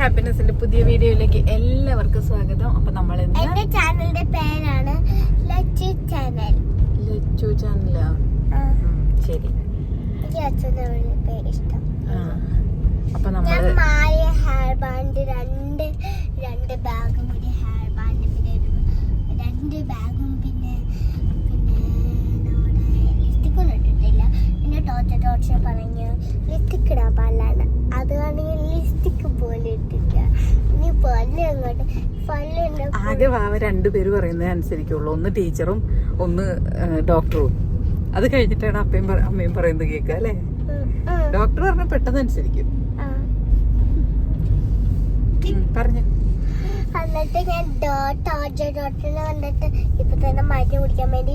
ഹാപ്പിനെസിന്റെ പുതിയ വീഡിയോയിലേക്ക് എല്ലാവർക്കും സ്വാഗതം. അപ്പൊ നമ്മൾ എന്റെ ചാനലിന്റെ പേരാണ് ലച്ചു ചാനൽ. ലച്ചു ചാനലാ? ശരി, ഇഷ്ടം. അപ്പൊ നമ്മൾ ഹെയർ ബാൻഡ് രണ്ട് ബാഗും ഒരു ഹെയർ ബാൻഡ് പിന്നെ രണ്ട് ബാഗും പിന്നെ ലിപ്സ്റ്റിക്കും ഇട്ടിട്ടില്ല. പിന്നെ ടോർച്ച പറഞ്ഞു ലിപ്സ്റ്റിക് ഇടാൻ പാടില്ലാണ്, അതുകൊണ്ടെങ്കിൽ ലിപ്സ്റ്റിക് പോലെ ഇട്ടില്ല. ഇനി പല്ല് അങ്ങോട്ട് പല്ല് ആകെ വാവ രണ്ടുപേര് പറയുന്നത് അനുസരിക്കുള്ളൂ. ഒന്ന് ടീച്ചറും ഒന്ന് ഡോക്ടറും. അത് കഴിഞ്ഞിട്ടാണ് അമ്മയും പറയുന്നത് കേൾക്കുക അല്ലേ? ഡോക്ടർ പറഞ്ഞ പെട്ടെന്ന് അനുസരിക്കും. പറഞ്ഞു. എന്നിട്ട് ഞാൻ ഡോക്ടറിനെ കണ്ടിട്ട് ഇപ്പൊ തന്നെ മരുന്ന് കുടിക്കാൻ വേണ്ടി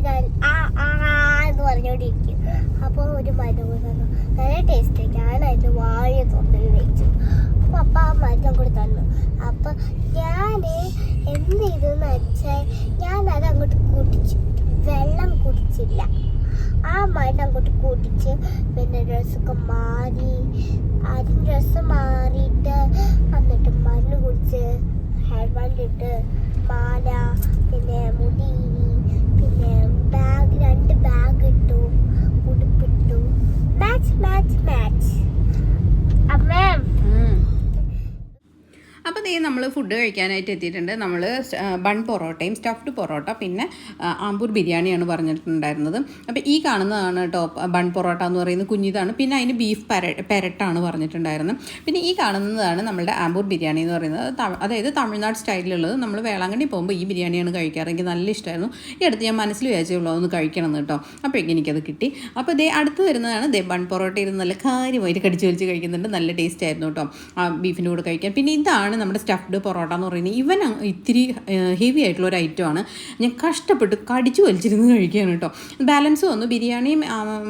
എന്ന് പറഞ്ഞോണ്ടിരിക്കും. അപ്പൊ ഒരു മരുന്ന് കൊടുത്തു, നല്ല ടേസ്റ്റ്. ഞാനത് വാഴ തൊട്ടിൽ വെച്ചു. അപ്പൊ അപ്പ ആ മരുന്ന് കൂടി തന്നു. അപ്പൊ ഞാന് എന്ത് ചെയ്തെന്ന് വെച്ചാൽ ഞാനത് അങ്ങോട്ട് കുടിച്ചു. വെള്ളം കുടിച്ചില്ല, ആ മരുന്ന് അങ്ങോട്ട് കുടിച്ച് പിന്നെ ഡ്രസ്സൊക്കെ മാറി. ആദ്യം ഡ്രസ്സ് മാറിയിട്ട് എന്നിട്ട് മരുന്ന് കുടിച്ച് ഹെയർ ബാൻഡ് ഇട്ട് മാല പിന്നെ മുടി പിന്നെ ബാഗ് രണ്ട് ബാഗ് ഇട്ടു, ഉടുപ്പിട്ടു. Match match match. അമ്മേ അപ്പോൾ ദേ നമ്മൾ ഫുഡ് കഴിക്കാനായിട്ട് എത്തിയിട്ടുണ്ട്. നമ്മൾ ബൺ പൊറോട്ടയും സ്റ്റഫ്ഡ് പൊറോട്ട പിന്നെ ആമ്പൂർ ബിരിയാണിയാണ് പറഞ്ഞിട്ടുണ്ടായിരുന്നത്. അപ്പോൾ ഈ കാണുന്നതാണ് കേട്ടോ ബൺ പൊറോട്ട എന്ന് പറയുന്നത്, കുഞ്ഞിതാണ്. പിന്നെ അതിന് ബീഫ് പെരട്ടാണ് പറഞ്ഞിട്ടുണ്ടായിരുന്നത്. പിന്നെ ഈ കാണുന്നതാണ് നമ്മളുടെ ആമ്പൂർ ബിരിയാണി എന്ന് പറയുന്നത്, അതായത് തമിഴ്നാട് സ്റ്റൈലിലുള്ളത്. നമ്മൾ വേളാങ്കണ്ണി പോകുമ്പോൾ ഈ ബിരിയാണിയാണ് കഴിക്കാറ്. എനിക്ക് നല്ല ഇഷ്ടമായിരുന്നു. ഈ അടുത്ത് ഞാൻ മനസ്സിൽ വിചാരിച്ചുള്ളൂ ഒന്ന് കഴിക്കണം എന്ന് കേട്ടോ. അപ്പോഴേക്കും എനിക്കത് കിട്ടി. അപ്പോൾ ദേ അടുത്ത് വരുന്നതാണ് ദേ ബൺ പൊറോട്ട. ഇരുന്ന് നല്ല കാര്യമായിട്ട് കടിച്ചു വലിച്ച് കഴിക്കുന്നുണ്ട്. നല്ല ടേസ്റ്റ് ആയിരുന്നു കേട്ടോ ആ ബീഫിൻ്റെ കൂടെ കഴിക്കാൻ. പിന്നെ ഇതാണ് നമ്മുടെ സ്റ്റഫ്ഡ് പൊറോട്ട എന്ന് പറയുന്നത്. ഇവൻ ഇത്തിരി ഹെവി ആയിട്ടുള്ള ഒരു ഐറ്റമാണ്. ഞാൻ കഷ്ടപ്പെട്ട് കടിച്ചു വലിച്ചിരുന്ന് കഴിക്കുകയാണ് കേട്ടോ. ബാലൻസ് വന്നു, ബിരിയാണിയും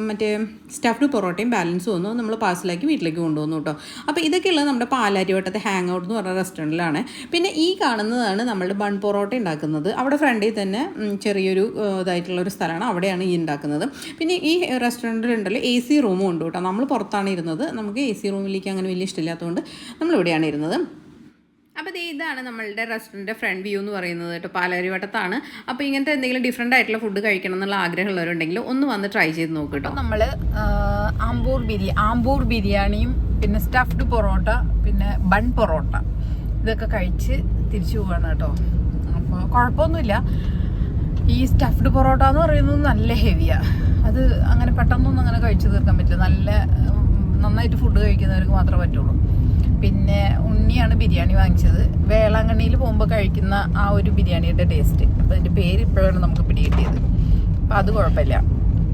മറ്റേ സ്റ്റഫ്ഡ് പൊറോട്ടയും ബാലൻസ് വന്നു. നമ്മൾ പാഴ്സലാക്കി വീട്ടിലേക്ക് കൊണ്ടുവന്നു കേട്ടോ. അപ്പോൾ ഇതൊക്കെയുള്ളത് നമ്മുടെ പാലാരിവട്ടത്തെ ഹാങ് ഔട്ട് എന്ന് പറഞ്ഞ റെസ്റ്റോറൻറ്റിലാണ്. പിന്നെ ഈ കാണുന്നതാണ് നമ്മൾ ബൺ പൊറോട്ട ഉണ്ടാക്കുന്നത്. അവിടെ ഫ്രണ്ടിൽ തന്നെ ചെറിയൊരു ഇതായിട്ടുള്ളൊരു സ്ഥലമാണ്, അവിടെയാണ് ഈ ഉണ്ടാക്കുന്നത്. പിന്നെ ഈ റെസ്റ്റോറൻറ്റിലുണ്ടല്ലോ AC റൂമും ഉണ്ട് കേട്ടോ. നമ്മൾ പുറത്താണ് ഇരുന്നത്. നമുക്ക് AC റൂമിലേക്ക് അങ്ങനെ വലിയ ഇഷ്ടമില്ലാത്തതുകൊണ്ട് നമ്മളിവിടെയാണ് ഇരുന്നത്. അപ്പോൾ ഇതാണ് നമ്മളുടെ റെസ്റ്റോറൻറ്റ് ഫ്രണ്ട് വ്യൂ എന്ന് പറയുന്നത് കേട്ടോ. പാലാരിവട്ടത്താണ്. അപ്പോൾ ഇങ്ങനത്തെ എന്തെങ്കിലും ഡിഫറെൻ്റ് ആയിട്ടുള്ള ഫുഡ് കഴിക്കണം എന്നുള്ള ആഗ്രഹമുള്ളവരുണ്ടെങ്കിൽ ഒന്ന് വന്ന് ട്രൈ ചെയ്ത് നോക്ക് കേട്ടോ. നമ്മൾ ആമ്പൂർ ബിരിയാണിയും പിന്നെ സ്റ്റഫ്ഡ് പൊറോട്ട പിന്നെ ബൺ പൊറോട്ട ഇതൊക്കെ കഴിച്ച് തിരിച്ചു പോവാണ് കേട്ടോ. അപ്പോൾ കുഴപ്പമൊന്നുമില്ല. ഈ സ്റ്റഫ്ഡ് പൊറോട്ട എന്ന് പറയുന്നത് നല്ല ഹെവിയാണ്. അത് അങ്ങനെ പെട്ടെന്നൊന്നും അങ്ങനെ കഴിച്ചു തീർക്കാൻ പറ്റില്ല. നന്നായിട്ട് ഫുഡ് കഴിക്കുന്നവർക്ക് മാത്രമേ പറ്റുള്ളൂ. പിന്നെ ഉണ്ണിയാണ് ബിരിയാണി വാങ്ങിച്ചത്. വേളാങ്കണ്ണിയിൽ പോകുമ്പോൾ കഴിക്കുന്ന ആ ഒരു ബിരിയാണിയുടെ ടേസ്റ്റ്. അപ്പോൾ അതിൻ്റെ പേര് ഇപ്പോഴാണ് നമുക്ക് പിടികിട്ടിയത്. അപ്പോൾ അത് കുഴപ്പമില്ല.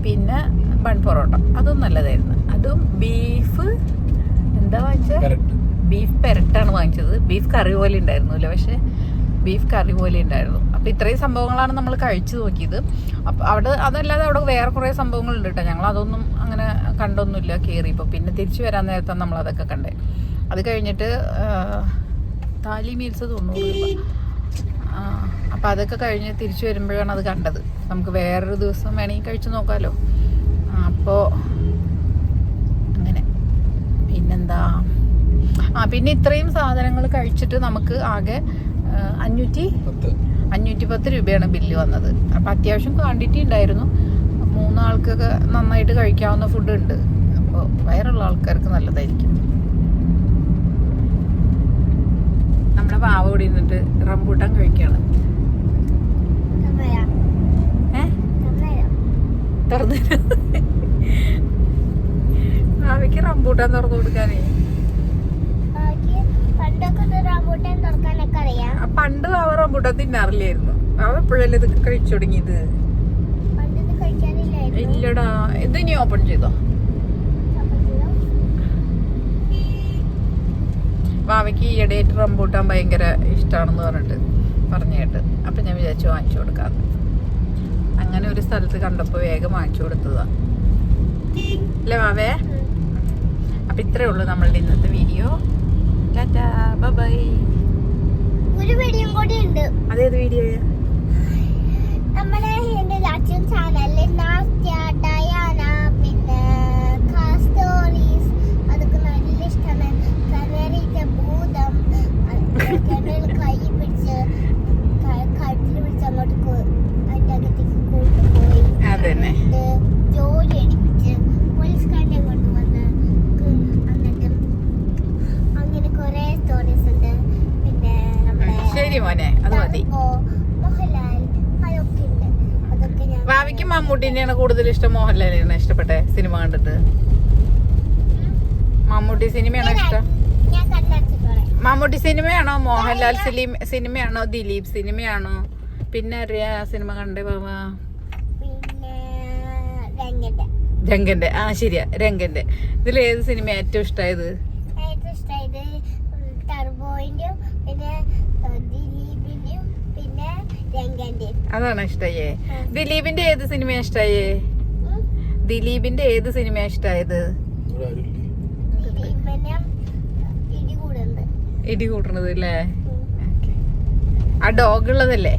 പിന്നെ ബൺ പൊറോട്ട അതും നല്ലതായിരുന്നു. അതും ബീഫ് എന്താ വാങ്ങിച്ചത്? ബീഫ് പെരട്ടാണ് വാങ്ങിച്ചത്. ബീഫ് കറി പോലെ ഉണ്ടായിരുന്നു അല്ലേ? പക്ഷേ ബീഫ് കറി പോലെ ഉണ്ടായിരുന്നു. അപ്പോൾ ഇത്രയും സംഭവങ്ങളാണ് നമ്മൾ കഴിച്ചു നോക്കിയത്. അപ്പോൾ അവിടെ അതല്ലാതെ അവിടെ വേറെ കുറേ സംഭവങ്ങളുണ്ട് കേട്ടോ. ഞങ്ങൾ അതൊന്നും അങ്ങനെ കണ്ടൊന്നുമില്ല കയറിയപ്പോൾ. പിന്നെ തിരിച്ചു വരാൻ നേരത്താണ് നമ്മളതൊക്കെ കണ്ടേ. അത് കഴിഞ്ഞിട്ട് താലി മീൽസ് 90 രൂപ. അപ്പോൾ അതൊക്കെ കഴിഞ്ഞ് തിരിച്ചു വരുമ്പോഴാണ് അത് കണ്ടത്. നമുക്ക് വേറൊരു ദിവസം വേണമെങ്കിൽ കഴിച്ചു നോക്കാമല്ലോ. അപ്പോൾ അങ്ങനെ പിന്നെന്താ, പിന്നെ ഇത്രയും സാധനങ്ങൾ കഴിച്ചിട്ട് നമുക്ക് ആകെ 510 രൂപയാണ് ബില്ല് വന്നത്. അപ്പം അത്യാവശ്യം ക്വാണ്ടിറ്റി ഉണ്ടായിരുന്നു. 3 ആൾക്കൊക്കെ നന്നായിട്ട് കഴിക്കാവുന്ന ഫുഡ് ഉണ്ട്. അപ്പോൾ വയറുള്ള ആൾക്കാർക്ക് നല്ലതായിരിക്കും. നമ്മുടെ പാവ കൂടി നിന്നിട്ട് റംബൂട്ടാൻ കഴിക്കുകയാണ്. തുറന്നു പാവയ്ക്ക് റംബൂട്ടാൻ തുറന്നു കൊടുക്കാനേ. പണ്ട് അവ റംബൂട്ടാൻ തിന്നാറില്ലായിരുന്നു. അവ എപ്പോഴല്ലേ ഇതൊക്കെ കഴിച്ചു തുടങ്ങിയത്? ഇല്ലടാ, ഇത് ഇനി ഓപ്പൺ ചെയ്തോ? വാവയ്ക്ക് ഈയിടെയായിട്ട് റംബൂട്ടാൻ ഭയങ്കര ഇഷ്ടമാണെന്ന് പറഞ്ഞു കേട്ട്. അപ്പം ഞാൻ വിചാരിച്ചു വാങ്ങിച്ചു കൊടുക്കാമെന്ന്. അങ്ങനെ ഒരു സ്ഥലത്ത് കണ്ടപ്പോൾ വേഗം വാങ്ങിച്ചു കൊടുത്തതാ അല്ലേ വാവേ? അപ്പം ഇത്രയേ ഉള്ളൂ നമ്മളുടെ ഇന്നത്തെ വീഡിയോ. ടാറ്റാ, ബൈ. ഒരു വീഡിയോ കൂടി ഉണ്ട്. അതേത് വീഡിയോ? നമ്മുടെ എന്റെ ലച്ചു ചാനലിൽ നാസ്ത്യ, ഡയാന പിന്നെ സ്റ്റോറീസ് അതൊക്കെ നല്ല ഇഷ്ടമാണ്. ഭൂതം എനിക്ക് മമ്മൂട്ടിനെയാണ് കൂടുതൽ ഇഷ്ടം, മോഹൻലാലിനെയാണ് ഇഷ്ടപ്പെട്ടെ സിനിമ കണ്ടിട്ട്? മമ്മൂട്ടി സിനിമയാണോ ഇഷ്ടം? ഞാൻ കണ്ണടച്ചിട്ടോളെ. മമ്മൂട്ടി സിനിമയാണോ, മോഹൻലാൽ സിനിമയാണോ, ദിലീപ് സിനിമയാണോ? പിന്നെ അറിയാ സിനിമ കണ്ടേ ബാബ? പിന്നെ രംഗന്റെ. രംഗന്റെ. ആ ശരിയാ, രംഗന്റെ. ഇതിൽ ഏത് സിനിമ ഏറ്റവും ഇഷ്ടമായത്? ഏറ്റവും ഇഷ്ടമായത് ടർബോയിന്റെയും പിന്നെ ദിലീപിന്റെയും പിന്നെ രംഗന്റെയും. അതാണോ ഇഷ്ടായേ? ദിലീപിന്റെ ഏത് സിനിമയാ ഇഷ്ടായേ? ദിലീപിന്റെ ഏത് സിനിമയാ ഇഷ്ടായത്? ദിലീപിനെ ഇടി കൂടുന്നത്. ഇടി കൂട്ടണത് അല്ലേ? ആ ഡോഗ് ഉള്ളതല്ലേ?